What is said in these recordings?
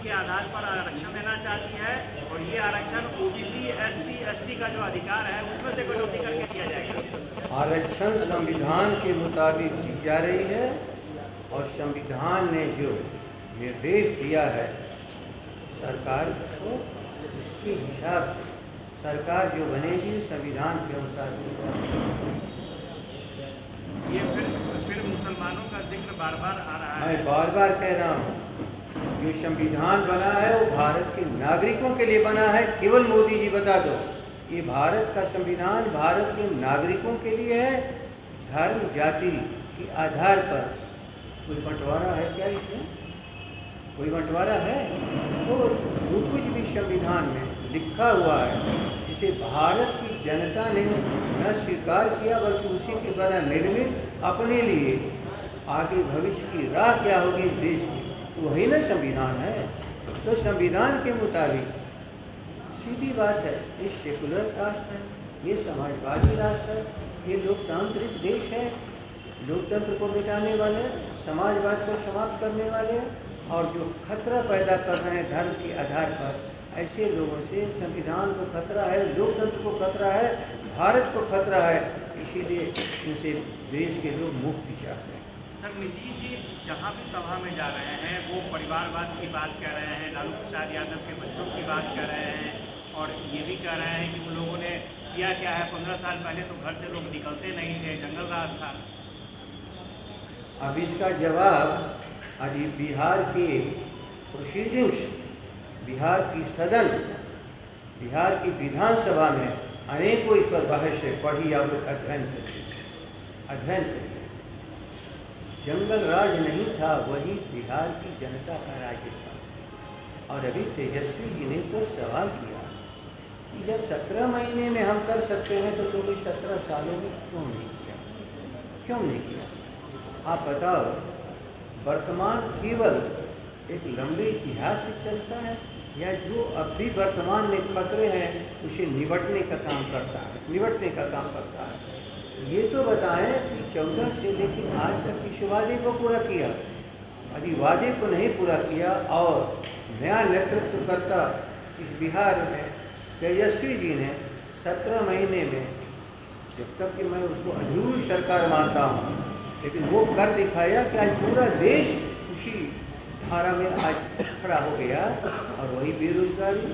के आधार पर आरक्षण देना चाहती है और ये आरक्षण ओबीसी एससी एसटी का जो अधिकार है उसमें से कटौती करके दिया जाएगा। आरक्षण संविधान के मुताबिक दी जा रही है और संविधान ने जो निर्देश दिया है सरकार को, उसके हिसाब से सरकार जो बनेगी संविधान के अनुसार। ये फिर मुसलमानों का जिक्र बार बार आ रहा है। मैं बार बार कह रहा हूँ, जो संविधान बना है वो भारत के नागरिकों के लिए बना है। केवल मोदी जी बता दो, ये भारत का संविधान भारत के नागरिकों के लिए है। धर्म जाति के आधार पर कोई बंटवारा है क्या? इसमें कोई बंटवारा है? तो जो कुछ भी संविधान में लिखा हुआ है, जिसे भारत की जनता ने न स्वीकार किया बल्कि उसी के द्वारा निर्मित अपने लिए आगे भविष्य की राह क्या होगी इस देश की, वही ना संविधान है। तो संविधान के मुताबिक सीधी बात है, ये सेकुलर कास्ट है, ये समाजवादी राष्ट्र है, ये लोकतांत्रिक देश है। लोकतंत्र को मिटाने वाले, समाजवाद को समाप्त करने वाले और जो खतरा पैदा कर रहे हैं धर्म के आधार पर, ऐसे लोगों से संविधान को खतरा है, लोकतंत्र को खतरा है, भारत को खतरा है। इसीलिए इनसे देश के लोग मुक्ति चाहते हैं। सर, नीतीश जी जहाँ भी सभा में जा रहे हैं वो परिवारवाद की बात कह रहे हैं, लालू प्रसाद यादव के बच्चों की बात कर रहे हैं और ये भी कह रहे हैं कि उन लोगों ने किया क्या है, 15 साल पहले तो घर से लोग निकलते नहीं थे, जंगल राज था। अब इसका जवाब आज बिहार के प्रोसीडिंग्स, बिहार की सदन, बिहार की विधानसभा में अनेकों इस पर बहस है। पढ़ी आप लोग, अध्ययन करिए। जंगल राज नहीं था, वही बिहार की जनता का राज्य था। और अभी तेजस्वी जी ने तो सवाल किया कि जब 17 महीने में हम कर सकते हैं तो तुमने 17 सालों में क्यों नहीं किया? क्यों नहीं किया? आप बताओ, वर्तमान केवल एक लंबे इतिहास से चलता है या जो अब भी वर्तमान में खतरे हैं उसे निपटने का काम करता है? ये तो बताएं कि 14 से लेकर आज तक किस वादे को पूरा किया? अभी वादे को नहीं पूरा किया। और नया नेतृत्व करता इस बिहार में तेजस्वी जी ने 17 महीने में, जब तक कि मैं उसको अधूरी सरकार मानता हूँ, लेकिन वो कर दिखाया कि आज पूरा देश उसी धारा में आज खड़ा हो गया। और वही बेरोजगारी,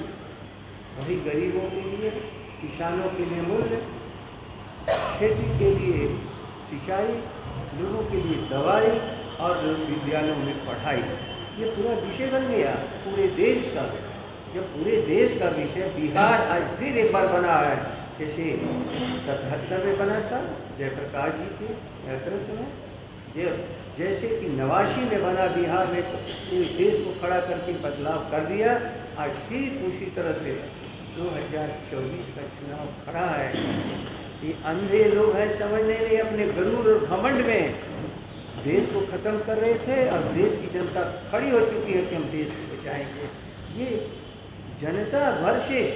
वही गरीबों के लिए, किसानों के लिए मूल्य, खेती के लिए सिंचाई, लोगों के लिए दवाई और विद्यालयों में पढ़ाई, ये पूरा विषय बन गया पूरे देश का। जब पूरे देश का विषय बिहार आज फिर एक बार बना है, जैसे 77 में बना था जयप्रकाश जी के नेतृत्व में, जैसे कि 89 में बना, बिहार ने पूरे देश को खड़ा करके बदलाव कर दिया। आज ठीक उसी तरह से 2024 का चुनाव खड़ा है। ये अंधे लोग हैं, समझने नहीं, अपने गरूर और घमंड में देश को ख़त्म कर रहे थे और देश की जनता खड़ी हो चुकी है कि हम देश को बचाएंगे। ये जनता वर्सेस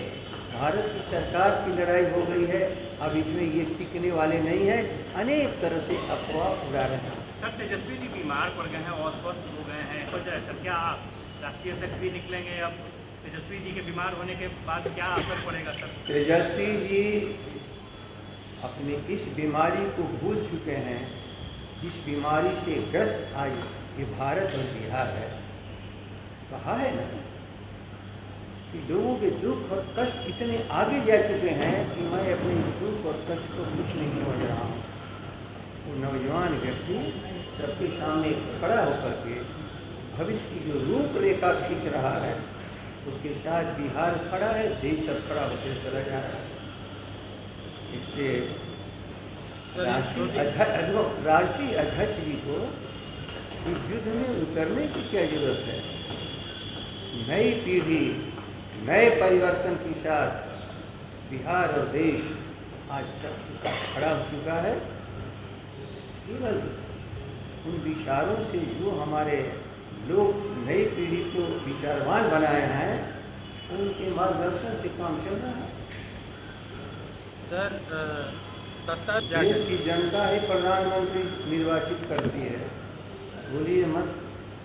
भारत की सरकार की लड़ाई हो गई है। अब इसमें ये टिकने वाले नहीं हैं, अनेक तरह से अफवाह उड़ा रहे हैं। सर, तेजस्वी जी बीमार पड़ गए हैं और स्वस्थ हो गए हैं, तो सर क्या राष्ट्रीय अध्यक्ष भी निकलेंगे? अब तेजस्वी जी के बीमार होने के बाद क्या असर पड़ेगा सर? तेजस्वी जी अपनी इस बीमारी को भूल चुके हैं, जिस बीमारी से ग्रस्त आज ये भारत और बिहार है। कहा है ना कि लोगों के दुख और कष्ट इतने आगे जा चुके हैं कि मैं अपने दुख और कष्ट को कुछ नहीं समझ रहा हूँ। वो नौजवान व्यक्ति सबके सामने खड़ा होकर के भविष्य की जो रूपरेखा खींच रहा है, उसके साथ बिहार खड़ा है, देश सब खड़ा होकर चला जा रहा है। इसलिए राष्ट्रीय अध्यक्ष जी को इस युद्ध में उतरने की क्या जरूरत है? नई पीढ़ी नए परिवर्तन के साथ बिहार और देश आज सबके साथ खड़ा हो चुका है। केवल उन विचारों से जो हमारे लोग नई पीढ़ी को विचारवान बनाए हैं, उनके मार्गदर्शन से काम चल रहा है। सर, देश की जनता ही प्रधानमंत्री निर्वाचित करती है, बोलिए मत।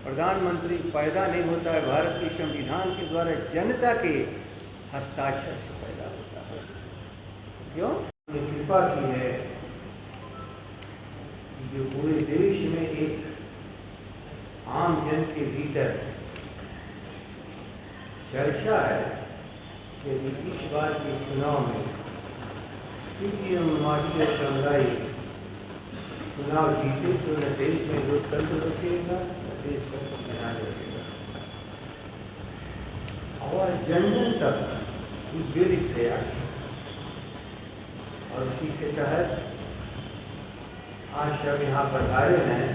प्रधानमंत्री पैदा नहीं होता है भारत के संविधान के द्वारा, जनता के हस्ताक्षर से पैदा होता है। क्यों? उन्होंने कृपा की है जो पूरे देश में एक आम जन के भीतर चर्चा है कि इस बार के चुनाव में माटी और कंगाई चुनाव जीते तो न देश में लोकतंत्र बचेगा न देश का संविधान बचेगा, और जन जन तक प्रेरित है आज। और उसी के तहत आज जब यहाँ पर आए हैं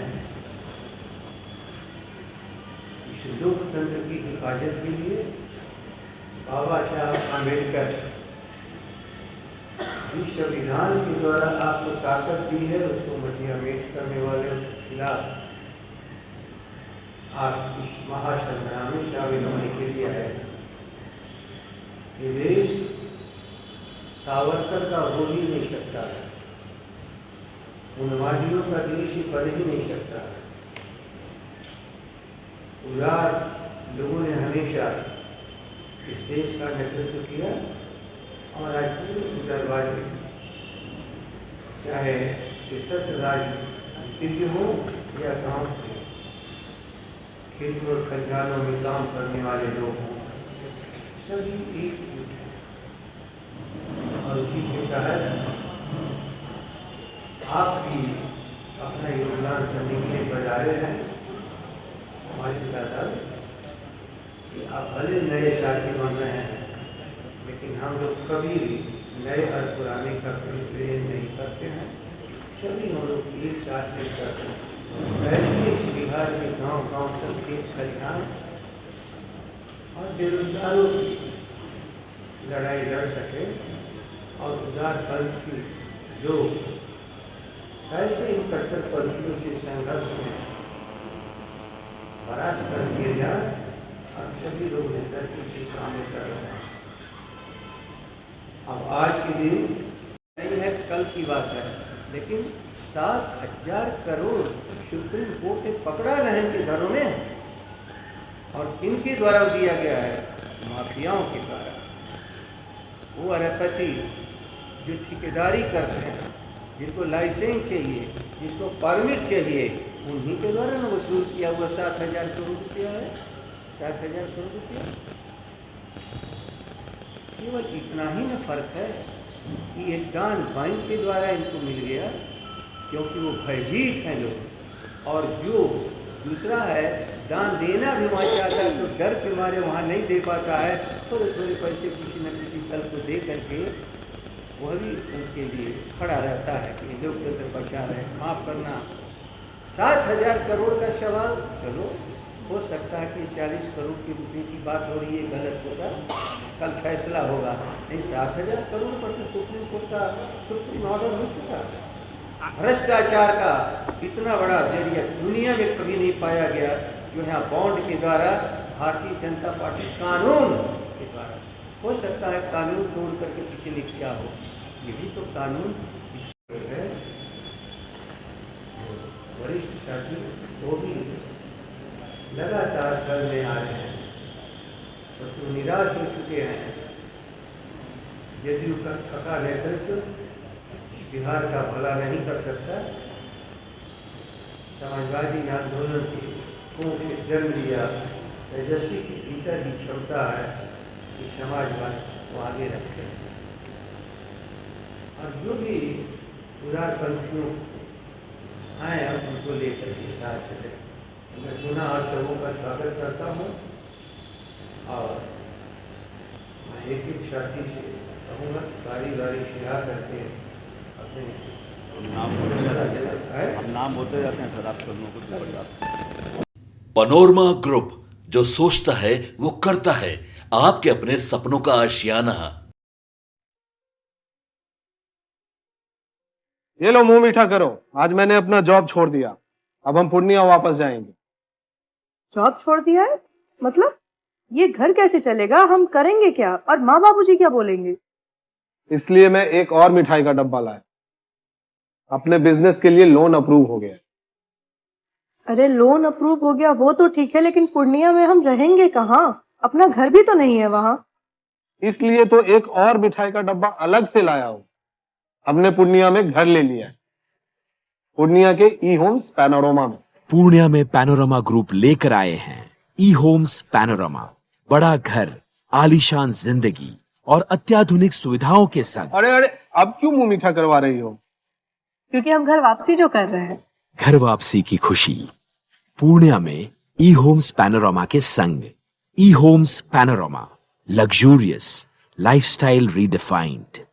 इस लोकतंत्र की हिफाजत के लिए, बाबा साहब आम्बेडकर जिस संविधान के द्वारा आपको ताकत दी है उसको मटिया मेट करने वाले के खिलाफ आप इस महासंग्राम में शामिल होने के लिए आए। ये देश सावरकर का हो ही नहीं सकता है, उन्मादियों का देश ही बन ही नहीं सकता। उदार लोगों ने हमेशा इस देश का नेतृत्व किया और आज पूरी उदारवादी, चाहे सशस्त्र राजनीतिज्ञ हो या गांव के खेत और खलिहानों में काम करने वाले लोग हों, सभी एकजुट हैं। और उसी के तहत आप भी अपना योगदान करने के लिए बजारे हैं। हमारे दादा कि आप भले नए साथी बन रहे हैं, लेकिन हम लोग कभी भी नए और पुराने का प्रेम नहीं करते हैं। सभी हम लोग एक साथ मिलकर ऐसे इस बिहार के गांव गांव तक खेत खलिहान और बेरोजगारों की लड़ाई लड़ सके और उदारपंथी लोग ऐसे इन कट्टरपंथियों से संघर्ष में परास्त कर दिए जाए, और सभी लोग नेतृत्व से काम कर रहे हैं। अब आज के दिन नहीं है, कल की बात है, लेकिन 7,000 करोड़ सुप्रीम कोर्ट ने पकड़ा है इनके घरों में, और किनके द्वारा दिया गया है? माफियाओं के द्वारा। वो अरबपति जो ठेकेदारी करते हैं, जिनको लाइसेंस चाहिए, जिसको परमिट चाहिए, उन्हीं के द्वारा ना वसूल किया हुआ 7,000 करोड़ रुपया है। 7,000 करोड़ रुपया, केवल इतना ही ना फर्क है कि एक दान बैंक के द्वारा इनको मिल गया क्योंकि वो भयभीत हैं लोग, और जो दूसरा है दान देना भी वहाँ चाहता है तो डर के मारे वहाँ नहीं दे पाता है, थोड़े थोड़े पैसे किसी न किसी कल को दे करके वह भी उनके लिए खड़ा रहता है कि लोकतंत्र बचा रहे। माफ़ करना, 7,000 करोड़ का सवाल, चलो हो सकता है कि 40 करोड़ के रुपये की बात हो रही है, गलत होगा, कल फैसला होगा। नहीं, 7,000 करोड़ पर तो सुप्रीम कोर्ट का सुप्रीम ऑर्डर हो चुका है। भ्रष्टाचार का इतना बड़ा जरिया दुनिया में कभी नहीं पाया गया जो यहाँ बॉन्ड के द्वारा भारतीय जनता पार्टी कानून के द्वारा, हो सकता है कानून तोड़ करके किसी ने किया हो, ये भी तो कानून है। वरिष्ठ साथी वो भी लगातार दल में आ रहे हैं, तो निराश हो चुके हैं। जदयू का थका नेतृत्व बिहार का भला नहीं कर सकता। समाजवादी आंदोलन की कोख से जन्म लिया तेजस्वी के भीतर ही क्षमता है कि समाजवाद को आगे रखे, और जो भी उदारपंथियों आए अब उनको लेकर के साथ चले। मैं पुनः आप सबों का स्वागत करता हूँ, और मैं एक एक साथी से कहूँगा बारी बारी से आ करके अपने नाम होते जाते हैं सर, आप सब लोगों को बढ़ जाते हैं। पनोरमा ग्रुप, जो सोचता है वो करता है। आपके अपने सपनों का आशियाना। ये लो, मुंह मीठा करो, आज मैंने अपना जॉब छोड़ दिया, अब हम पूर्णिया वापस जाएंगे। जॉब छोड़ दिया है? मतलब ये घर कैसे चलेगा? हम करेंगे क्या? और माँ बाबूजी क्या बोलेंगे? इसलिए मैं एक और मिठाई का डब्बा लाया, अपने बिजनेस के लिए लोन अप्रूव हो गया। अरे लोन अप्रूव हो गया वो तो ठीक है, लेकिन पूर्णिया में हम रहेंगे कहाँ? अपना घर भी तो नहीं है वहाँ। इसलिए तो एक और मिठाई का डब्बा अलग से लाया हूँ। हमने पूर्णिया में घर ले लिया है, पूर्णिया के ई होम्स पैनोरमा में। पूर्णिया में पैनोरमा ग्रुप लेकर आए हैं ई होम्स पैनोरमा। बड़ा घर, आलीशान जिंदगी और अत्याधुनिक सुविधाओं के संग। अरे अरे, अब क्यों मुंह मीठा करवा रही हो? क्योंकि हम घर वापसी जो कर रहे हैं। घर वापसी की खुशी पूर्णिया में ई होम्स पैनोरमा के संग। ई homes panorama, luxurious lifestyle redefined.